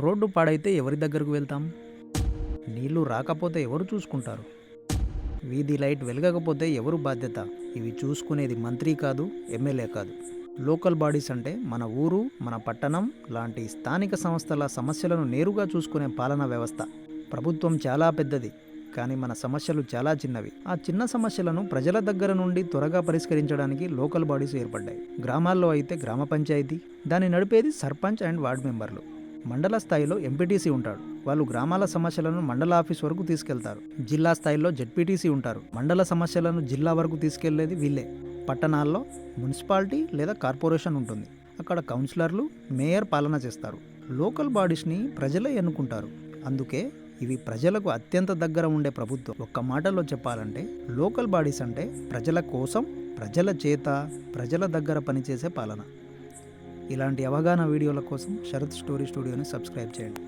Road పాడైతే ఎవరి దగ్గరకు వెళ్తాం? నీళ్లు రాకపోతే ఎవరు చూసుకుంటారు? వీధి లైట్ వెలగకపోతే ఎవరు బాధ్యత? ఇవి చూసుకునేది మంత్రి కాదు, ఎమ్మెల్యే కాదు. లోకల్ బాడీస్ అంటే మన ఊరు, మన పట్టణం లాంటి స్థానిక సంస్థల సమస్యలను నేరుగా చూసుకునే పాలనా వ్యవస్థ. ప్రభుత్వం చాలా పెద్దది, కానీ మన సమస్యలు చాలా చిన్నవి. ఆ చిన్న సమస్యలను ప్రజల దగ్గర నుండి త్వరగా పరిష్కరించడానికి లోకల్ బాడీస్ ఏర్పడ్డాయి. గ్రామాల్లో అయితే గ్రామ పంచాయతీ, దాన్ని నడిపేది సర్పంచ్ అండ్ వార్డు మెంబర్లు. మండల స్థాయిలో ఎంపీటీసీ ఉంటాడు, వాళ్ళు గ్రామాల సమస్యలను మండల ఆఫీస్ వరకు తీసుకెళ్తారు. జిల్లా స్థాయిలో జెడ్పీటీసీ ఉంటారు, మండల సమస్యలను జిల్లా వరకు తీసుకెళ్లేది వీళ్ళే. పట్టణాల్లో మున్సిపాలిటీ లేదా కార్పొరేషన్ ఉంటుంది, అక్కడ కౌన్సిలర్లు, మేయర్ పాలన చేస్తారు. లోకల్ బాడీస్ని ప్రజలే ఎన్నుకుంటారు, అందుకే ఇవి ప్రజలకు అత్యంత దగ్గర ఉండే ప్రభుత్వం. ఒక్క మాటలో చెప్పాలంటే లోకల్ బాడీస్ అంటే ప్రజల కోసం, ప్రజల చేత, ప్రజల దగ్గర పనిచేసే పాలన. ఇలాంటి అవగాహన వీడియోల కోసం శరత్ స్టోరీ స్టూడియోని సబ్స్క్రైబ్ చేయండి.